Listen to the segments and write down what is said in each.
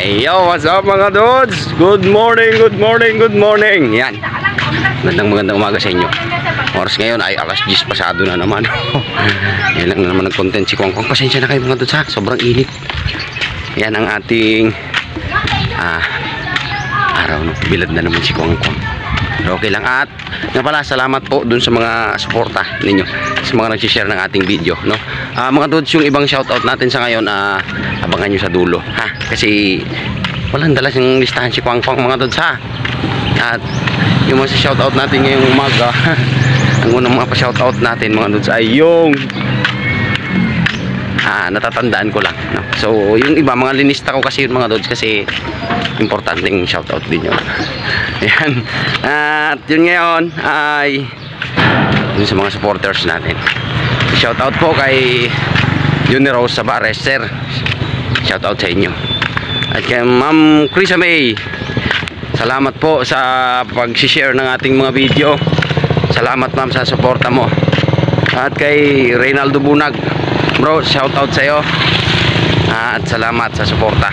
Hey, yo, what's up mga dudes? Good morning, good morning, good morning. Yan. Magandang umaga sa inyo. Oras ngayon ay alas 10 pasado na naman. Yan lang naman nag-content si Kwang Kwang. Pasensya na kayo mga dudes ha. Sobrang init. Yan ang ating araw, no? Bilad na naman si Kwang Kwang. Okay lang. At nga pala, salamat po dun sa mga suporta ninyo, sa mga nag-share ng ating video, no? Mga dudes, yung ibang shoutout natin sa ngayon, abangan nyo sa dulo, ha? Kasi walang dalas yung listahan si Kwang Kwang mga dudes, ha? At yung mga shoutout natin ngayong umaga, ang unang mga pa-shoutout natin mga dudes ay yung natatandaan ko lang, no? So yung iba, mga linista ko kasi yun mga dudes, kasi importante yung shoutout din yun. Ayan. At yun ngayon ay yun sa mga supporters natin. Shoutout po kay Junirose Sabares, sir. Shoutout sa inyo. At kay Ma'am Krisa May, salamat po sa pag-share ng ating mga video. Salamat ma'am sa suporta mo. At kay Reynaldo Bunag, bro, shoutout sa iyo. At salamat sa suporta.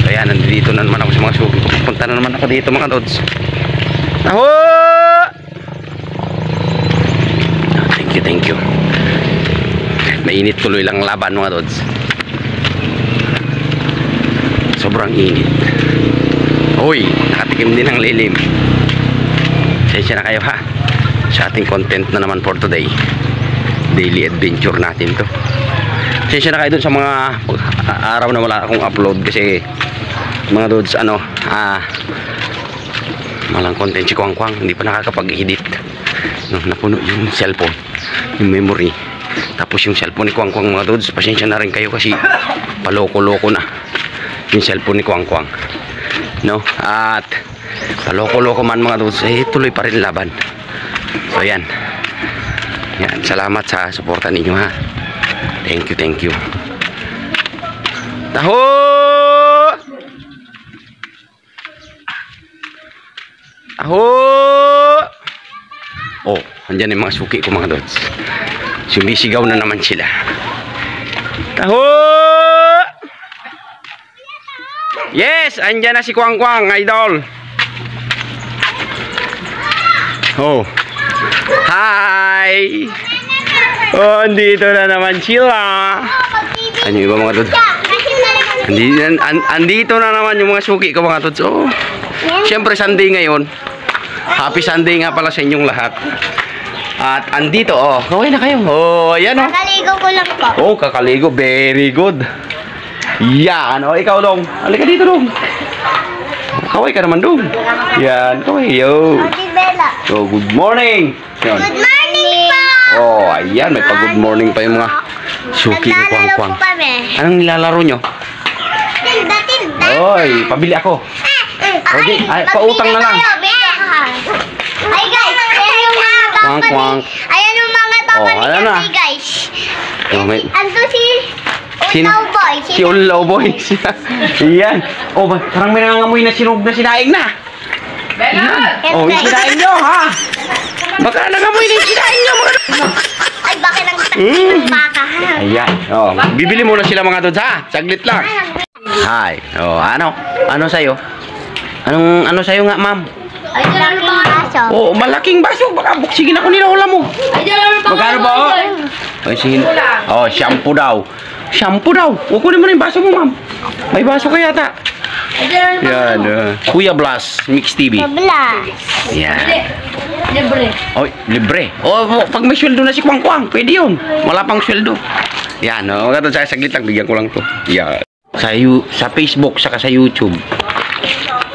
So yan, nandito na naman ako sa mga suki. Punta na naman ako dito mga dudes. Aho! Thank you. Mainit tuloy lang laban mga dudes. Sobrang init. Uy, nakatikim din ng lilim. Sensya na kayo ha, sa ating content na naman for today. Daily adventure natin to. Sensya na kayo dun sa mga araw na wala akong upload, kasi mga dudes, malang content si Kwang Kwang, hindi pa nakakapag-edit, no, napuno yung cellphone, yung memory. Tapos yung cellphone ni Kwang Kwang mga dudes, pasensya na rin kayo kasi paloko-loko na yung cellphone ni Kwang Kwang, no? At paloko-loko man mga dudes, tuloy pa rin laban. So yan, salamat sa suporta ninyo ha. Thank you. Taho! Oh, andyan yung mga suki ko mga dods. Sumisigaw na naman sila. Taho! Yes, andyan na si Kwang Kwang, idol. Oh. Hi! Oh, andito na naman sila. Ano yung mga dods? Andito na naman yung mga suki ko mga dods. Oh. Siyempre Sunday ngayon. Happy Sunday nga pala sa inyong lahat. At andito, oh, kaway na kayo. Oh, ayan oh. Kakaligo ko lang po. Oh, kakaligo, very good. Yan, oh, ikaw dong. Halika dito dong. Kaway ka naman dong. Yan, kaway, yo. Oh, good morning. Yan. Good morning po. Oh, ayan, may pa-good morning pa yung mga suki ni Kwang Kwang. Anong nilalaro nyo? Tilda. Oy, pabili ako. Okay, pautang na lang. Ay guys, ayan yung mga Kwang Kwang. Ayan yung mga ayan na. guys. Ando si Ulaw Boy. Si Ulaw Boy. Ayan. Oh, parang may nangangamoy na sinog na sinaing na. Ayan. Oh, yung sinaing nyo ha. Baka nangangamoy na yung sinaing nyo mga. Ay, bakit ang takot baka ha? Ayan. Oh, bibili muna sila mga dudes ha. Saglit lang. Hi. Oh, ano sa'yo? Ano sa'yo nga, ma'am? Ay, dyan ang mga baso. Oh, malaking baso. Baka buksikin ako nila ulam mo. Ay, dyan ang mga Magkano ba? Oh, sige. Oh, shampoo daw. Shampoo daw. Kukunin mo na yung baso mo, ma'am. May baso ka yata. Yan. Kuya Blas, Mix TV. Mablas. Yan. Libre. Oh, libre. Oh, pag may sweldo na si Kwang Kwang, pwede yun. Wala pang sweldo. Yan. Oh, sa saglit lang, bigyan ko lang to. Yan. Sa Facebook, saka sa YouTube.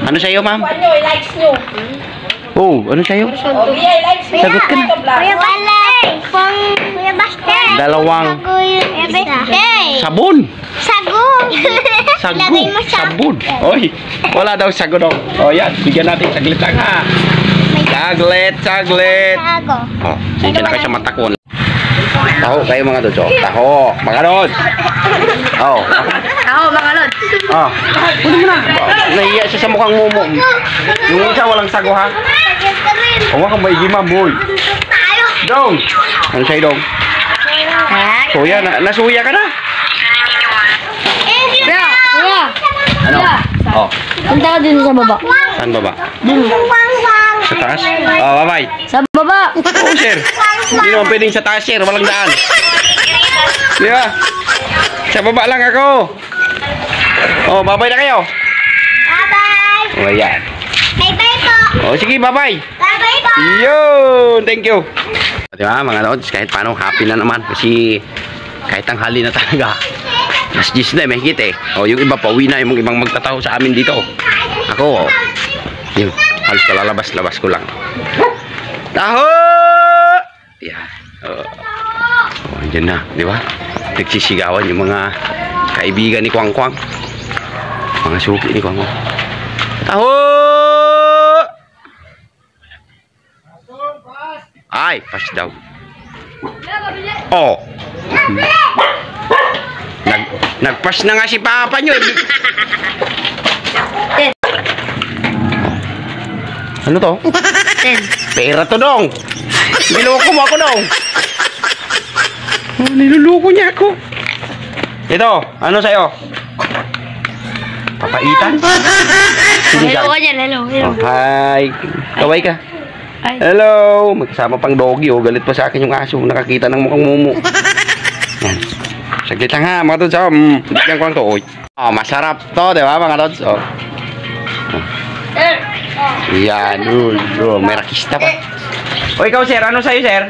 Ano sa'yo, ma'am? Likes nyo. Oh, ano sa'yo? Sagot ka na. Kuya Balay. Kuya Baster. Dalawang Kuya Baster. sabon. Sagun. Lagay mo sa Sabon. Oy, wala daw sago daw. Oh, yan. Bigyan natin saglit lang ha. Saglit. Sago. Oh, sige na kayo sa mata ko. Taho kayo mga dods. Taho. Mga dods. Oh. Ako mga lods. Ah. Pwede mo na. Nahiya siya sa mukhang mumo. Yung isa walang sago ha. O kang maigi ma'am, boy. Dong. Ano sa'yo, Dong? Suya, nasuya ka na? Kuya. Kaya din sa baba. Saan baba? Wang wang. Sa taas? Oh, bye-bye. Sa baba. Oo, sir. Hindi naman pwedeng sa taas, sir. Walang daan. Di ba? Sa baba lang ako. Oh, bye-bye na kayo. Bye-bye. Oh, ayan. Bye-bye po. Oh, sige, bye-bye. Bye-bye po. Yun! Thank you. Di ba, mga lods, kahit paano, happy na naman. Kasi kahit ang hali na talaga. Mas 10 na, may higit eh. O, yung iba pauwi na, yung ibang magtataho sa amin dito. Ako, yun, halos kalalabas-labas ko lang. Taho! Yan. Oh, andyan na, di ba? Nagsisigawan yung mga kaibigan ni Kwang Kwang. Mga suki ni Kwang Kwang. Taho! Ay, pas daw. Oh. Nagpas na nga si Papa nyo. Ano to? 10. Pera to dong. Niloko mo ako dong. Oh, niluloko niya ako. Ito, ano sa'yo? Papaitan? Hello ka dyan, hello. Oh, hi. Kaway ka. Ay. Hello. Magkasama pang doggy. Oh. Galit pa sa akin yung aso. Nakakita ng mukhang mumu. Yan. Saglit lang ha, mga tods. Bigyan ko lang to. Oy. Oh, masarap to, di ba mga tods? Oh. Yan. May rakista pa. O ikaw, sir. Ano sa'yo, sir?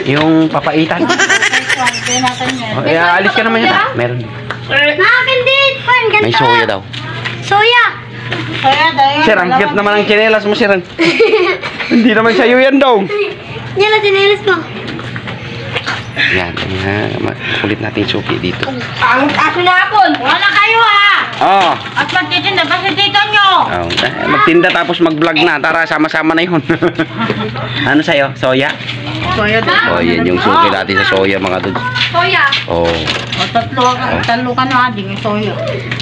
Yung papaitan. Oh, alis ka naman yun. Meron. Akin din. Ganito. May soya daw. Soya. Sir, ang cute naman ang tsinelas mo, sir. Hindi naman sa'yo yan daw. Yan na, tinilis ko. Yan. Kulit natin suki dito. Ang aso na hapon. Wala kayo ha. Oh. At magtitinda pa si tito nyo. Oh, magtinda tapos mag-vlog na. Tara, sama-sama na yun. Ano sa'yo? Soya? Soya din. Oh, yan yung suki natin sa soya, mga dudes. Soya. Oh. O tatlo ka na ading soya.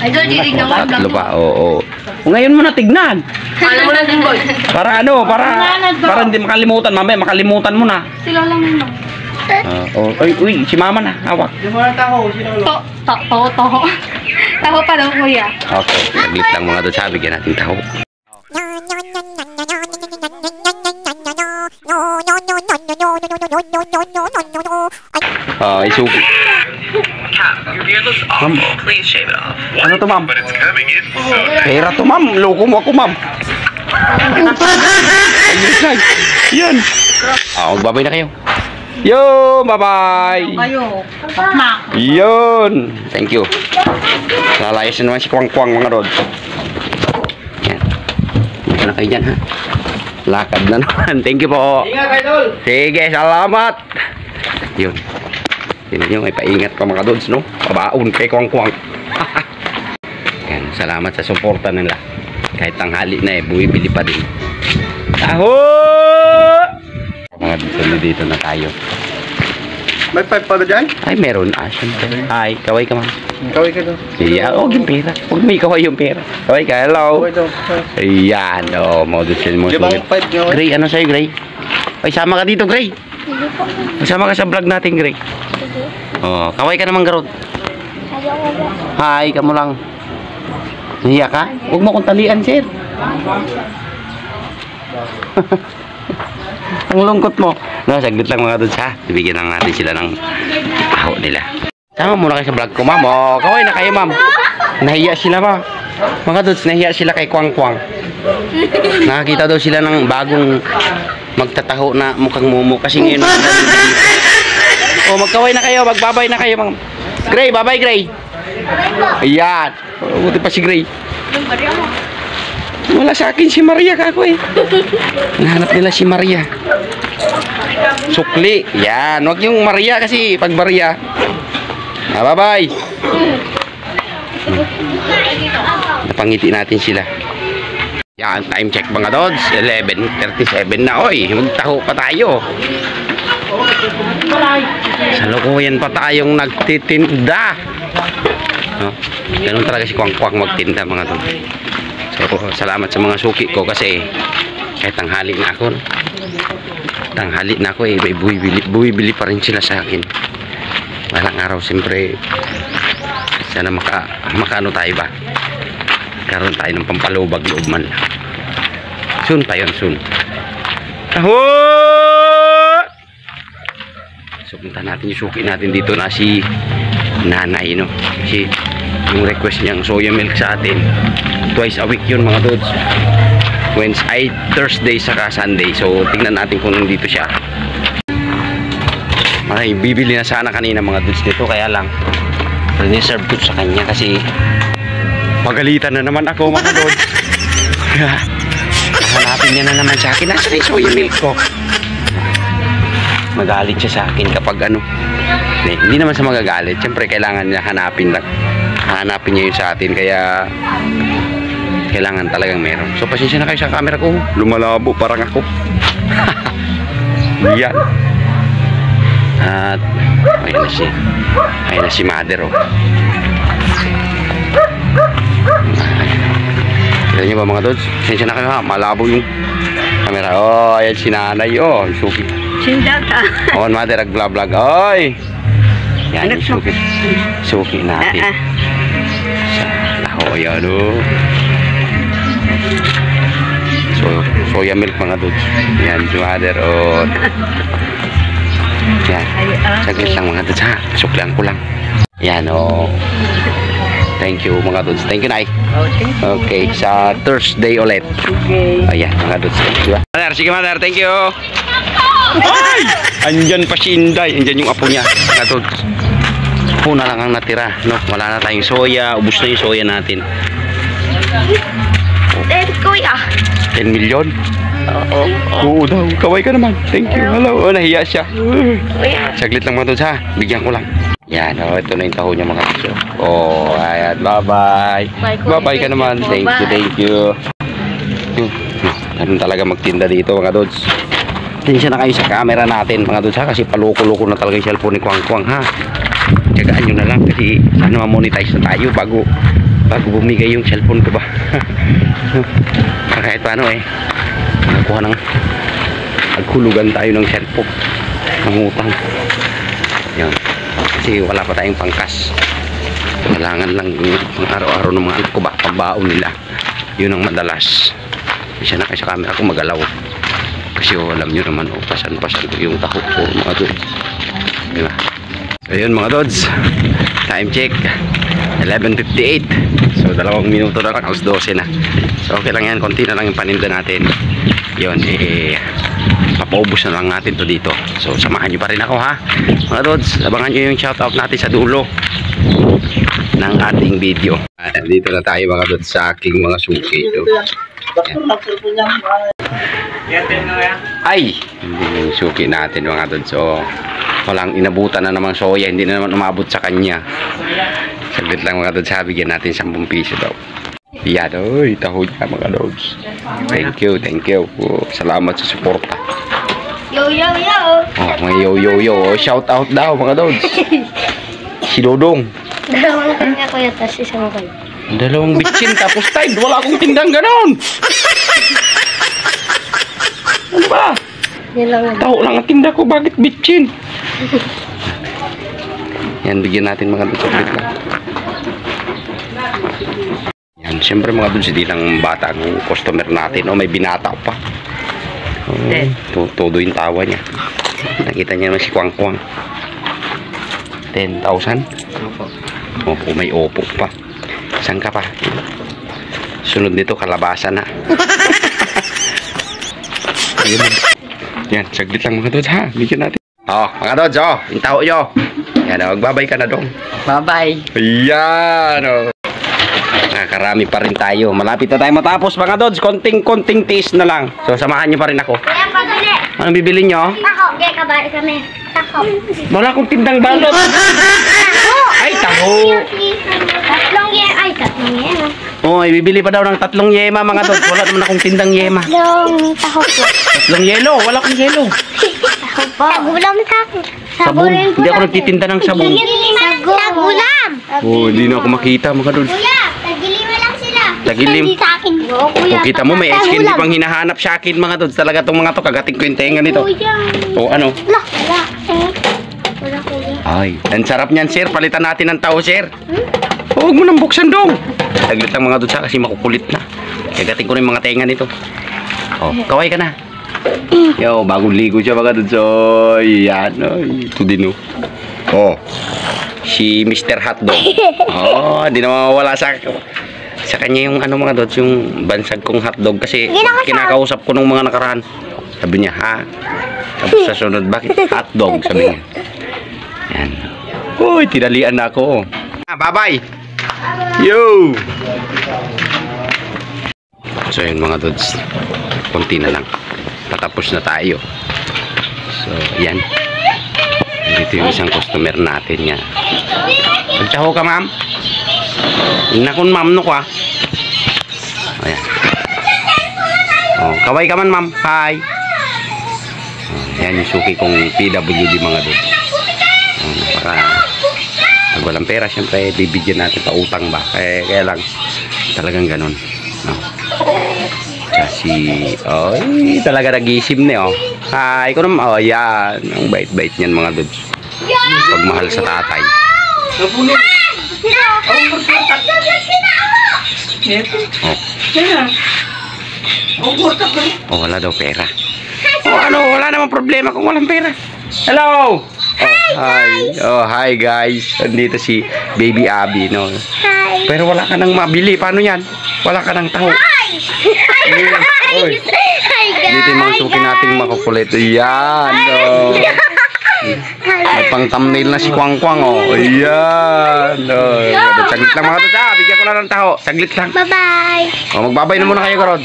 Ay, doon dinig na wag Tatlo pa, oo. Ngayon mo na tignan. Alam mo na din, boy. Para ano, para hindi makalimutan. Mamaya makalimutan mo na. Sila lang yun. Uy, si mama na, hawak. Taho. Taho pa daw, kuya. Okay, naglit lang mga dudes. Bigyan natin taho. Isuki. Ma'am, Please shave it off. ano to, ma'am? But it's coming in so Pera to, ma'am. Loko mo ako, ma'am. Yan. Magbabay na kayo. Yo, bye-bye. Kayo. Mak. Yun. Thank you. Lalayas na naman si Kwang Kwang, mga rods. Yan. Baka na kayo dyan, ha? Lakad na naman. Thank you po. Ingat, idol. Sige, salamat. Yun. Yun yung may paingat pa mga rods, no? Pabaon kay Kwang Kwang. Yan. Salamat sa suporta nila. Kahit tanghali na buwibili pa din. Taho! Mga dito na tayo. May pipe pa ba dyan? Ay, meron. Siyempre. Ay, kaway ka, ma'am. Kaway ka doon. Iya, yung pera. Huwag may kaway yung pera. Kaway ka, hello. Kaway daw. Ayan, modus yun mo. Di ba ang pipe nyo? Gray, ano sa'yo, Gray? Ay, sama ka dito, Gray. Sama ka sa vlog natin, Gray. Oh, kaway ka naman, Garot. Hi, kamo lang. Nahiya ka? Huwag mo kong talian, sir. Ang lungkot mo. No, saglit lang mga dudes ha. Ibigyan lang natin sila ng taho nila. Sama muna kayo sa vlog ko, ma'am. Oh, kaway na kayo, ma'am. Nahiya sila ba? Mga dudes, nahiya sila kay Kwang Kwang. Nakakita daw sila ng bagong magtataho na mukhang mumu. Kasi ngayon, oh, magkaway na kayo. Magbabay na kayo, ma'am. Gray, bye-bye, Gray. Ayan. Buti pa si Gray. Wala sa akin si Maria kako eh. Nahanap nila si Maria. Sukli. Yan. Huwag yung Maria kasi pag Maria. Bye-bye. Napangiti natin sila. Yan. Time check mga dods. 11:37 na. Oy, magtaho pa tayo. Sa lukuyan pa tayong nagtitinda. No? Ganun talaga si Kwang Kwang magtinda mga dods. So, salamat sa mga suki ko kasi kahit tanghali na ako, no? Tanghali na ako eh, buwibili pa rin sila sa akin. Walang araw, siyempre sana makaano tayo ba, Karoon tayo ng pampalubag loob man lang. Soon pa yun, soon. Taho! So punta natin yung suki natin dito na si nanay, no? Kasi yung request niyang soya milk sa atin twice a week yun mga dudes. Wednesday, Thursday saka Sunday. So tingnan natin kung nandito siya. Ay, bibili na sana kanina mga dudes dito, kaya lang reserve ko sa kanya kasi pagalitan na naman ako mga dudes. Hanapin niya na naman sa akin, nasa yung soya milk ko. Magalit siya sa akin kapag ano. Hindi naman sa magagalit, siyempre kailangan niya hanapin niya yun sa atin, kaya kailangan talagang meron. So pasensya na kayo sa camera ko, lumalabo parang ako. Yan. At ayun na si mother, oh. Kaya nyo ba mga dudes? Pasensya na kayo ha, malabo yung camera. Oh, ayan si nanay, oh, suki. Sindag ka. Oh, mother, nag-vlog. Oy! Yan yung suki natin. Sa taho, yan, oh. Soya milk mga dudes. Yan si mother, oh. Yan. Saglit lang mga dudes ha. Suklan ko lang. Yan, oh. Thank you mga dudes. Thank you, Nay. Okay, sa Thursday ulit. Okay. Ayan mga dudes. Diba? Mother, sige mother. Thank you. Ay! Andyan pa si Inday. Andyan yung apo niya. Mga dudes. Apo na lang ang natira. No? Wala na tayong soya. Ubus na yung soya natin. Kuya. 10 million? Oo. Oo daw. Kaway ka naman. Thank you. Hello. Oh, nahiya siya. Kuya. Saglit lang mga dudes ha. Bigyan ko lang. Yan, oh, ito na yung taho niya mga dudes. Oh, ayan. Bye-bye. Bye-bye ka naman. Thank you, thank you. Ganun talaga magtinda dito mga dudes. Tinsya na kayo sa camera natin mga dudes ha. Kasi paloko-loko na talaga yung cellphone ni Kwang Kwang ha. Tsagaan nyo na lang kasi sana ma-monetize na tayo bago bumigay yung cellphone ko ba. Kahit paano nakakuha ng naghulugan tayo ng cellphone ng utang. Yan. Kasi wala pa tayong pangkas. Kailangan lang yung araw-araw ng mga anak ko ba, pambaon nila. Yun ang madalas. Isa na kayo sa camera ko magalaw. Kasi alam nyo naman, pasan-pasan ko yung taho ko mga dudes. Diba? So yun mga dudes, time check 11:58. So 2 minuto na lang, alas 12 na. So okay lang yan, konti na lang yung paninda natin. Yun, papaubos na lang natin to dito. So samahan nyo pa rin ako ha mga dudes. Abangan nyo yung shoutout natin sa dulo ng ating video. Dito na tayo mga dudes sa aking mga suki. Ay, hindi yung suki natin mga dudes. So walang inabutan na namang soya, hindi na naman umabot sa kanya. Saglit lang mga dudes ha, bigyan natin 10 piso daw. Yan, oy, taho niya mga dudes. Thank you, thank you. Oh, salamat sa suporta. Yo, yo, yo. Oh, mga yo, yo, yo. Oh, shout out daw mga dudes. Si Dodong. Dalawang kanya kuya, tapos isang kayo. 2 bitsin tapos tide. Wala akong tindang ganon. Ano ba? Yan lang. Taho lang ang tinda ko. Bakit bitsin? Yan, bigyan natin mga dudes. Saglit lang. Yan, siyempre mga dudes, hindi lang bata ang customer natin. O, may binata pa. Todo yung tawa niya. Nakita niya naman si Kwang Kwang. 10,000? Opo, may opo pa. Saan ka pa? Sunod nito, kalabasa na. Yan, saglit lang mga dudes ha. Bigyan natin. Oh, mga dudes, oh. Yung tao nyo. Yan, magbabay ka na dong. Bye-bye. Ayan, oh. Nakakarami pa rin tayo. Malapit na tayo matapos mga dudes. Konting taste na lang. So, samahan nyo pa rin ako. Kuya, pabili. Anong bibili nyo? Tako. Kaya kabali kami. Tako. Wala akong tindang balot. Ay, taho. Tatlong yema. Oh, bibili pa daw ng 3 yema mga dudes. Wala naman akong tindang yema. Tatlong taho po. 3 yelo. Wala akong yelo. Taho po. Sagulam sa akin. Sabon. Hindi ako nagtitinda ng sabon. Sagulam. Oh, hindi na ako makita mga dudes. Kuya, tagilima lang sila. Tagilim. Hindi sa akin. Oo, kuya. O, kita mo may skin di pang hinahanap sa akin mga dudes. Talaga tong mga to kagating ko yung tenga nito. Kuya. O ano? Wala. Wala kuya. Ay, ang sarap niyan sir. Palitan natin ng tao sir. Huwag mo nang buksan dong. Saglit lang mga Dods ha, kasi makukulit na. Kagating ko rin mga tenga nito. Oh, kaway ka na. Yo, bagong ligo siya mga Dods. Oh, yan. Oh, ito din oh. Oh, si Mr. Hotdog. Oh, di na mawawala sa kanya yung ano mga Dods, yung bansag kong hotdog. Kasi kinakausap ko nung mga nakaraan. Sabi niya, ha? Tapos sa sunod, bakit hotdog? Sabi niya. Yan. Uy, tinalian na ako. Bye-bye. Yo! So yun mga Dods, konti na lang. Patapos na tayo. So, yan. Dito yung isang customer natin yan. Magtaho ka, ma'am. Nakon, ma'am, no ka. Ayan. Oh, kaway ka man, ma'am. Hi. Oh, yan yung suki kong PWD mga Dods. Para pag walang pera, syempre bibigyan natin pa utang ba. Kaya lang talagang ganun. No. Kasi oy, talaga nag-iisim ni oh. Hi, ko naman. Oh, yan. Ang bait-bait niyan mga Dods. Pagmahal sa tatay. Oh. Oh, wala daw pera. Oh, ano, wala namang problema kung walang pera. Hello. Oh, hi. Oh, hi guys. Andito si Baby Abby, no. Hi. Pero wala ka nang mabili. Paano 'yan? Wala ka nang taho. Oy. Hi guys. Dito yung mga suki nating makukulit. Yan, oh. May pang thumbnail na si Kwang Kwang, oh. Ayan. Oh. Saglit lang mga Dods. Bigyan ko na ng taho. Saglit lang. Bye-bye. Oh, magbabay na muna kayo, Karod.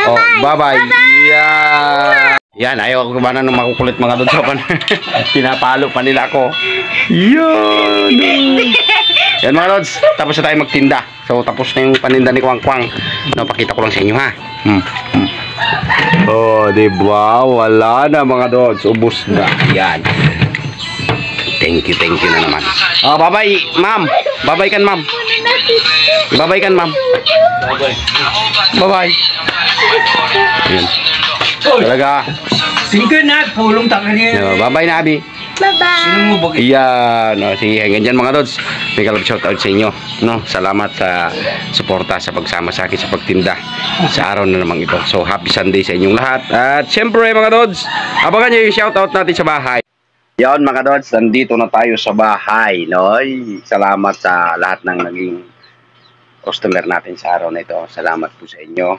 Oh, bye-bye. Yeah. Yan, ayaw ko ba na ng makukulit mga Dods. Pinapalo pa nila ako. Yan. Yan mga Dods, tapos na tayo magtinda. So, tapos na yung paninda ni Kwang Kwang. Napakita ko lang sa inyo, ha. Oh, diba? Wala na mga Dods. Ubus na. Yan. Thank you na naman. Oh, bye-bye, ma'am. Bye-bye kan, ma'am. Bye-bye kan, ma'am. Bye-bye. Yan. Talaga. Sige na, pulong taka niya. Bye-bye na, Abi. Bye-bye. Iyan. No, sige, hanggang dyan mga Dods. May kalab shoutout sa inyo. No, salamat sa suporta, sa pagsama sa akin sa pagtinda sa araw na namang ito. So, happy Sunday sa inyong lahat. At syempre mga Dods, abangan nyo yung shoutout natin sa bahay. Yan mga Dods, nandito na tayo sa bahay. No? Salamat sa lahat ng naging customer natin sa araw na ito. Salamat po sa inyo.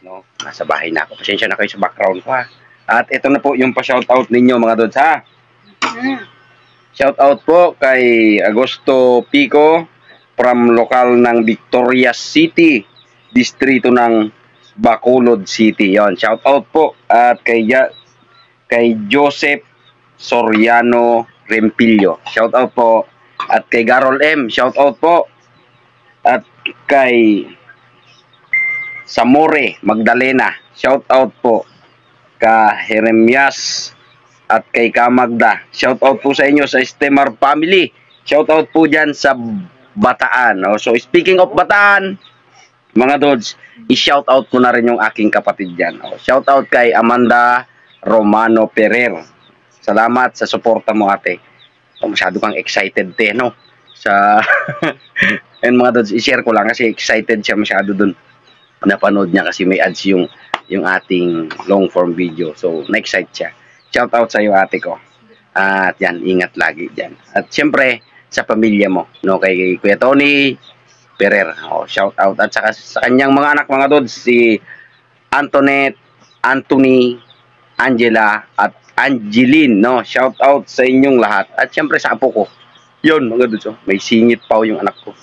No? Nasa bahay na ako. Pasensya na kayo sa background ko ha. At ito na po yung pa-shoutout ninyo mga Dods ha. Shoutout po kay Agosto Pico from lokal ng Victoria City, distrito ng Bacolod City. Yon, shoutout po. At kay Joseph Soriano Rempillo, shoutout po. At kay Garol M, shoutout po. At kay Samore Magdalena, shoutout po. Ka Jeremias at kay Kamagda, shoutout po sa inyo sa Estemar family. Shoutout po dyan sa Bataan. So speaking of Bataan, mga Dods, i-shoutout ko na rin yung aking kapatid dyan. Shoutout kay Amanda Romano Ferrer. Salamat sa suporta mo ate. Masyado kang excited no? Sa and mga Dods, i-share ko lang kasi excited siya masyado dun. Napanood niya kasi may ads yung ating long form video. So na-excite siya. Shout out sa iyo ate ko. At yan, ingat lagi diyan. At siyempre sa pamilya mo, no, kay Kuya Tony Ferrer. Shout out at saka sa kanyang mga anak mga Dods, si Antoinette, Anthony, Angela at Angeline, no. Shout out sa inyong lahat. At siyempre sa apo ko. 'Yon mga Dods, may singit pa yung anak ko.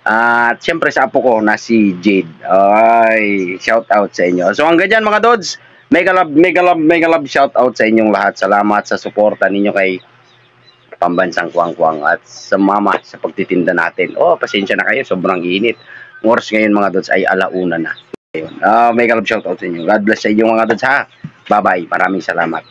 At siyempre sa apo ko na si Jade. Ay, shout out sa inyo. So hanggang dyan mga Dods, mega love shout out sa inyong lahat. Salamat sa suporta ninyo kay Pambansang Kwang Kwang at sa mama sa pagtitinda natin. Pasensya na kayo, sobrang init. Oras ngayon mga Dods ay 1:00 na. Ayun. Mega love shout out sa inyo. God bless sa inyo mga Dods ha. Bye bye. Maraming salamat.